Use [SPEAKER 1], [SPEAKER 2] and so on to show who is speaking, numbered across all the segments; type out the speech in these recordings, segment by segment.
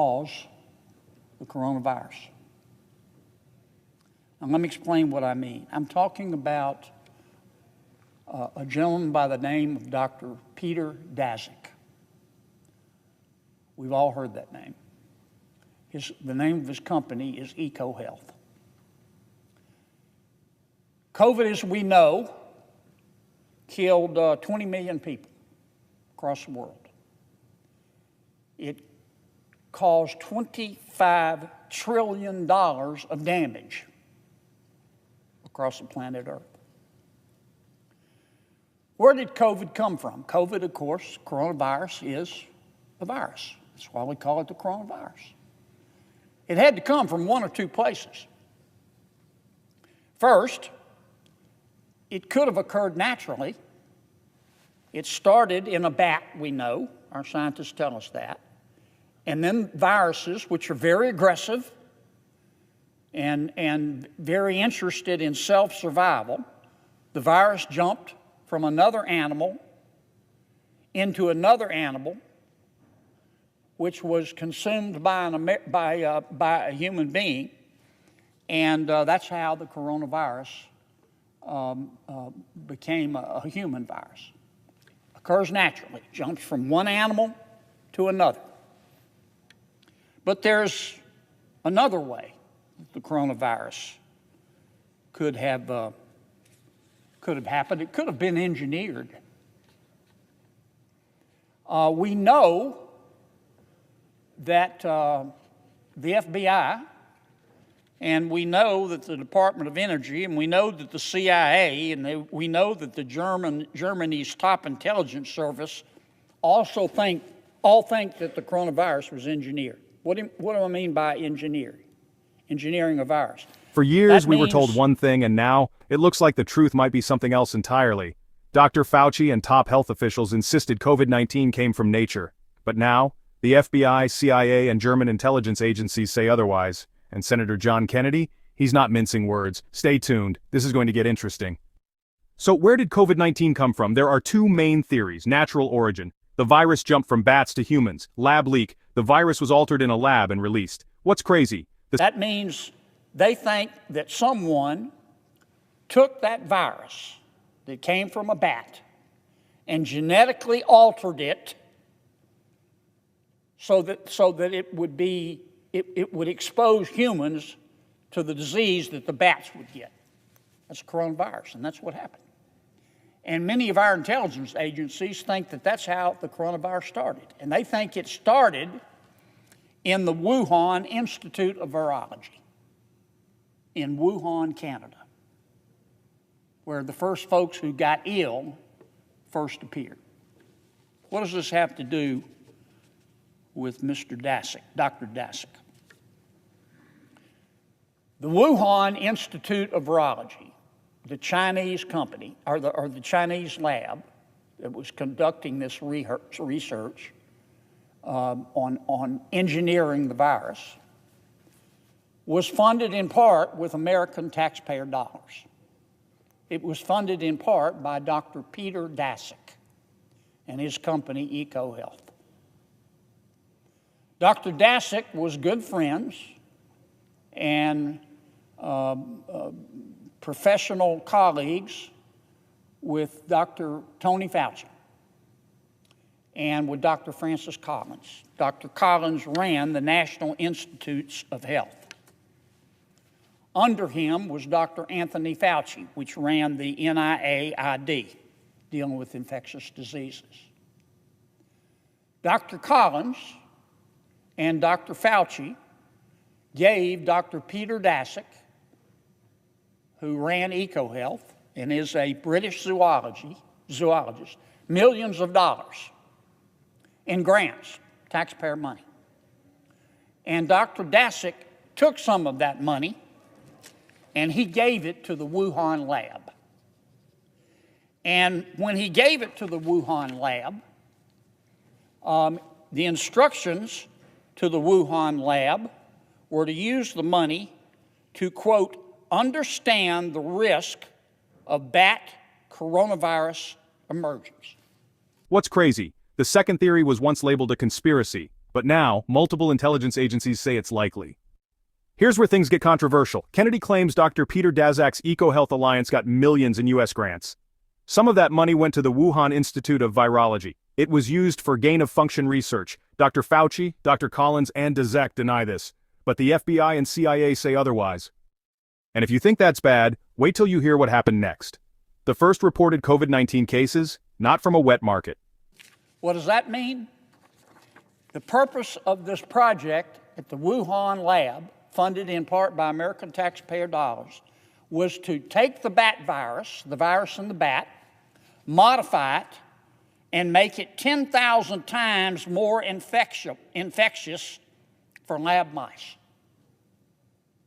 [SPEAKER 1] cause the coronavirus. Now, let me explain what I mean. I'm talking about a gentleman by the name of Dr. Peter Daszak. We've all heard that name. The name of his company is EcoHealth. COVID, as we know, killed 20 million people across the world. It caused $25 trillion of damage across the planet Earth. Where did COVID come from? COVID, of course, coronavirus is a virus. That's why we call it the coronavirus. It had to come from one or two places. First, it could have occurred naturally. It started in a bat, we know. Our scientists tell us that. And then viruses, which are very aggressive and very interested in self-survival, the virus jumped from another animal into another animal, which was consumed by a human being, and that's how the coronavirus became a human virus. Occurs naturally, jumps from one animal to another. But there's another way the coronavirus could have happened. It could have been engineered. We know that the FBI, and we know that the Department of Energy, and we know that the CIA, and we know that the Germany's top intelligence service all think that the coronavirus was engineered. What do I mean by engineering? Engineering a virus.
[SPEAKER 2] For years we were told one thing, and now it looks like the truth might be something else entirely. Dr. Fauci and top health officials insisted COVID-19 came from nature. But now, the FBI, CIA, and German intelligence agencies say otherwise. And Senator John Kennedy? He's not mincing words. Stay tuned, this is going to get interesting. So where did COVID-19 come from? There are two main theories. Natural origin. The virus jumped from bats to humans. Lab leak. The virus was altered in a lab and released. What's crazy?
[SPEAKER 1] That means they think that someone took that virus that came from a bat and genetically altered it so that it would expose humans to the disease that the bats would get. That's a coronavirus, and that's what happened. And many of our intelligence agencies think that that's how the coronavirus started. And they think it started in the Wuhan Institute of Virology in Wuhan, Canada, where the first folks who got ill first appeared. What does this have to do with Mr. Daszak, Dr. Daszak? The Wuhan Institute of Virology, the Chinese company, or the Chinese lab that was conducting this research on engineering the virus, was funded in part with American taxpayer dollars. It was funded in part by Dr. Peter Daszak and his company, EcoHealth. Dr. Daszak was good friends and professional colleagues with Dr. Tony Fauci and with Dr. Francis Collins. Dr. Collins ran the National Institutes of Health. Under him was Dr. Anthony Fauci, which ran the NIAID, dealing with infectious diseases. Dr. Collins and Dr. Fauci gave Dr. Peter Daszak, who ran EcoHealth and is a British zoologist, millions of dollars in grants, taxpayer money. And Dr. Daszak took some of that money and he gave it to the Wuhan lab. And when he gave it to the Wuhan lab, the instructions to the Wuhan lab were to use the money to, quote, understand the risk of bat coronavirus emergence.
[SPEAKER 2] What's crazy? The second theory was once labeled a conspiracy. But now, multiple intelligence agencies say it's likely. Here's where things get controversial. Kennedy claims Dr. Peter Daszak's EcoHealth Alliance got millions in U.S. grants. Some of that money went to the Wuhan Institute of Virology. It was used for gain-of-function research. Dr. Fauci, Dr. Collins, and Daszak deny this. But the FBI and CIA say otherwise. And if you think that's bad, wait till you hear what happened next. The first reported COVID-19 cases, not from a wet market.
[SPEAKER 1] What does that mean? The purpose of this project at the Wuhan lab, funded in part by American taxpayer dollars, was to take the bat virus, the virus in the bat, modify it, and make it 10,000 times more infectious for lab mice.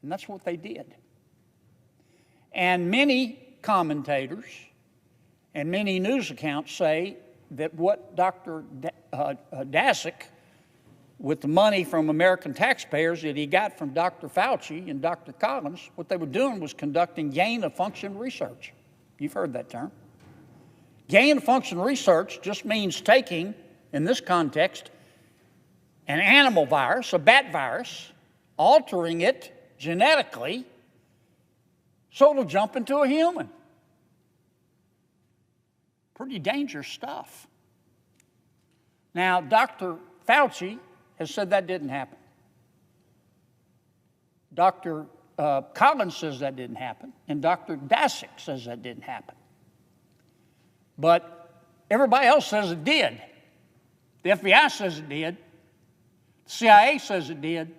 [SPEAKER 1] And that's what they did. And many commentators and many news accounts say that what Dr. Daszak, with the money from American taxpayers that he got from Dr. Fauci and Dr. Collins, what they were doing was conducting gain-of-function research. You've heard that term. Gain-of-function research just means taking, in this context, an animal virus, a bat virus, altering it genetically so it'll jump into a human. Pretty dangerous stuff. Now, Dr. Fauci has said that didn't happen. Dr. Collins says that didn't happen, and Dr. Daszak says that didn't happen. But everybody else says it did. The FBI says it did. The CIA says it did.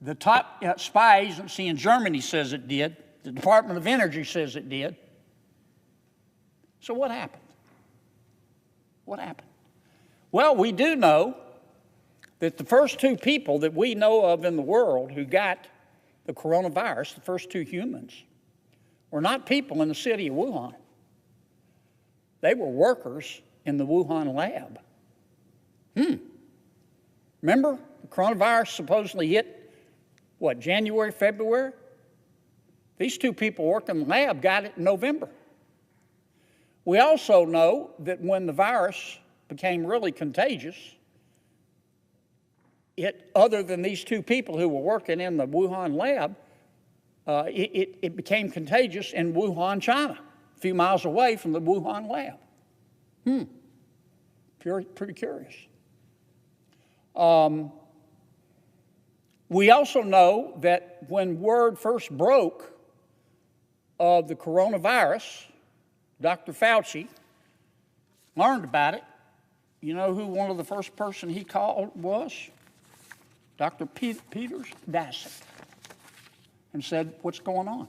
[SPEAKER 1] The top spy agency in Germany says it did. The Department of Energy says it did. So what happened? What happened? Well, we do know that the first two people that we know of in the world who got the coronavirus, the first two humans, were not people in the city of Wuhan. They were workers in the Wuhan lab. Remember, the coronavirus supposedly hit, January, February? These two people working in the lab got it in November. We also know that when the virus became really contagious, other than these two people who were working in the Wuhan lab, it became contagious in Wuhan, China, a few miles away from the Wuhan lab. Pretty curious. We also know that when word first broke of the coronavirus, Dr. Fauci learned about it. You know who one of the first person he called was? Dr. Peter Daszak, and said, what's going on?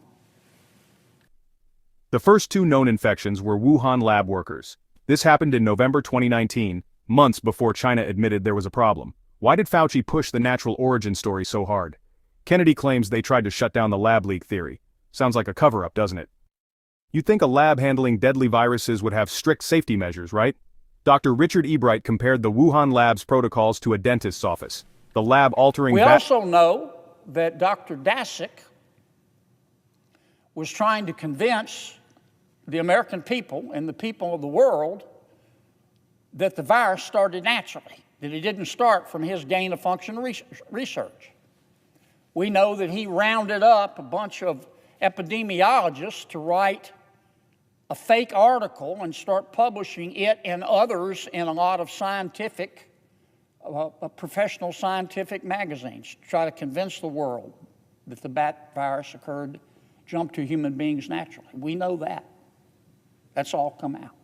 [SPEAKER 2] The first two known infections were Wuhan lab workers. This happened in November 2019, months before China admitted there was a problem. Why did Fauci push the natural origin story so hard? Kennedy claims they tried to shut down the lab leak theory. Sounds like a cover-up, doesn't it? You'd think a lab handling deadly viruses would have strict safety measures, right? Dr. Richard Ebright compared the Wuhan lab's protocols to a dentist's office. The lab altering...
[SPEAKER 1] We also know that Dr. Daszak was trying to convince the American people and the people of the world that the virus started naturally, that it didn't start from his gain-of-function research. We know that he rounded up a bunch of epidemiologists to write a fake article and start publishing it and others in a lot of scientific, professional scientific magazines to try to convince the world that the bat virus jumped to human beings naturally. We know that. That's all come out.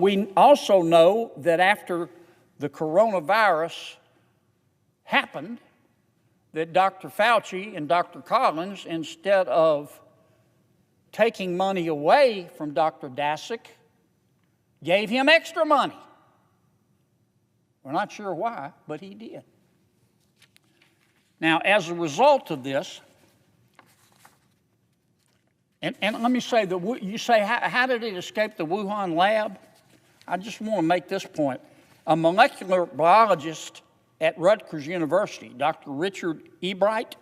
[SPEAKER 1] We also know that after the coronavirus happened, that Dr. Fauci and Dr. Collins, instead of taking money away from Dr. Daszak, gave him extra money. We're not sure why, but he did. Now, as a result of this, and let me say, you say, how did it escape the Wuhan lab? I just want to make this point. A molecular biologist at Rutgers University, Dr. Richard Ebright,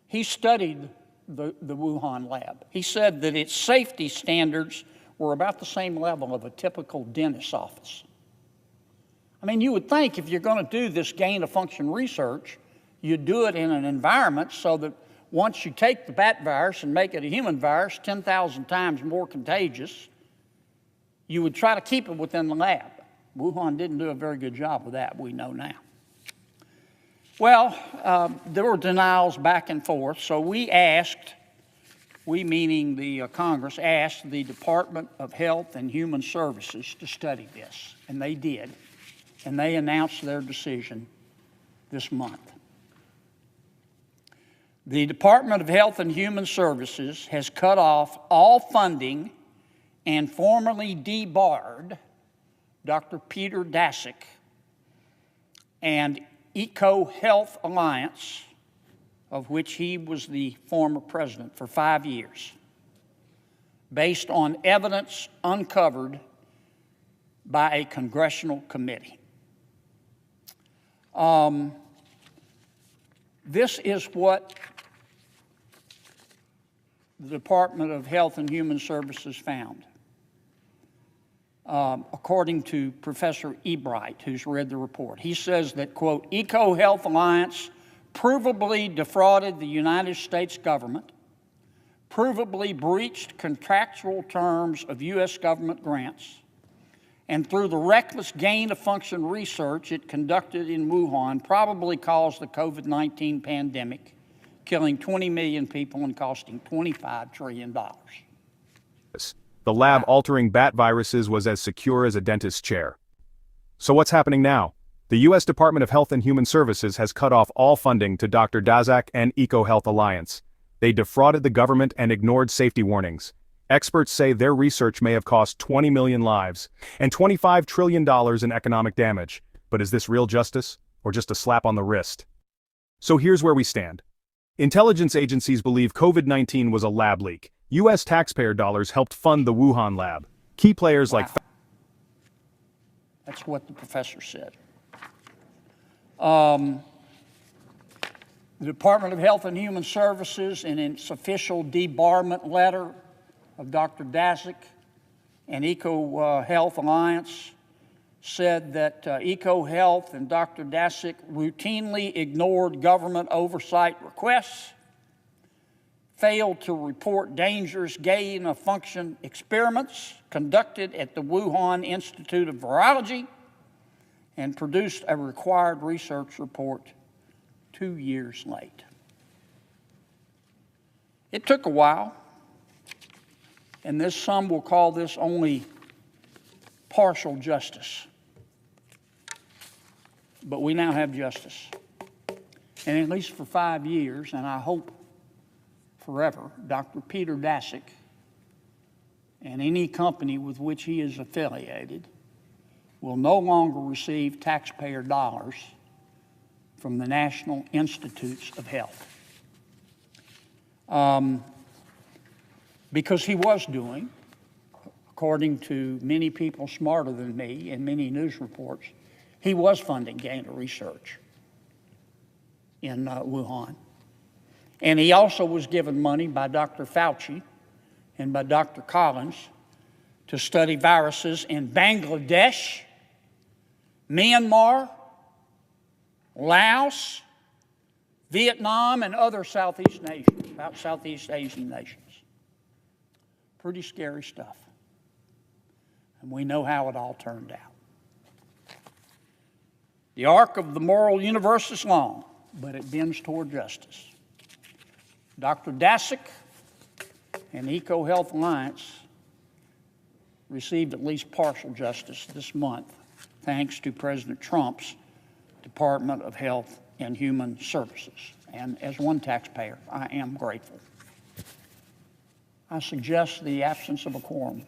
[SPEAKER 1] he studied the Wuhan lab. He said that its safety standards were about the same level of a typical dentist's office. I mean, you would think if you're going to do this gain-of-function research, you'd do it in an environment so that once you take the bat virus and make it a human virus, 10,000 times more contagious, you would try to keep it within the lab. Wuhan didn't do a very good job with that, we know now. Well, there were denials back and forth, so we meaning the Congress, asked the Department of Health and Human Services to study this, and they did. And they announced their decision this month. The Department of Health and Human Services has cut off all funding and formally debarred Dr. Peter Daszak and EcoHealth Alliance, of which he was the former president, for 5 years, based on evidence uncovered by a congressional committee. This is what the Department of Health and Human Services found, according to Professor Ebright, who's read the report. He says that, quote, EcoHealth Alliance provably defrauded the United States government, provably breached contractual terms of U.S. government grants, and through the reckless gain-of-function research it conducted in Wuhan, probably caused the COVID-19 pandemic, killing 20 million people and costing $25 trillion.
[SPEAKER 2] The lab altering bat viruses was as secure as a dentist's chair. So what's happening now? The U.S. Department of Health and Human Services has cut off all funding to Dr. Daszak and EcoHealth Alliance. They defrauded the government and ignored safety warnings. Experts say their research may have cost 20 million lives and $25 trillion in economic damage. But is this real justice, or just a slap on the wrist? So here's where we stand. Intelligence agencies believe COVID-19 was a lab leak. U.S. taxpayer dollars helped fund the Wuhan lab. Key players like...
[SPEAKER 1] That's what the professor said. The Department of Health and Human Services, in its official debarment letter of Dr. Daszak and EcoHealth Alliance, said that EcoHealth and Dr. Daszak routinely ignored government oversight requests, failed to report dangerous gain-of-function experiments conducted at the Wuhan Institute of Virology, and produced a required research report 2 years late. It took a while, and some will call this only partial justice. But we now have justice. And at least for 5 years, and I hope forever, Dr. Peter Daszak and any company with which he is affiliated will no longer receive taxpayer dollars from the National Institutes of Health. Because he was doing, according to many people smarter than me and many news reports, he was funding gain of research in Wuhan. And he also was given money by Dr. Fauci and by Dr. Collins to study viruses in Bangladesh, Myanmar, Laos, Vietnam, and other Southeast Asian nations. Pretty scary stuff. And we know how it all turned out. The arc of the moral universe is long, but it bends toward justice. Dr. Daszak and EcoHealth Alliance received at least partial justice this month, thanks to President Trump's Department of Health and Human Services. And as one taxpayer, I am grateful. I suggest the absence of a quorum.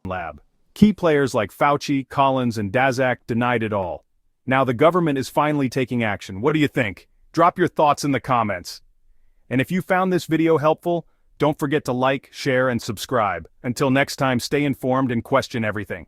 [SPEAKER 2] Lab. Key players like Fauci, Collins, and Daszak denied it all. Now the government is finally taking action. What do you think? Drop your thoughts in the comments. And if you found this video helpful, don't forget to like, share, and subscribe. Until next time, stay informed and question everything.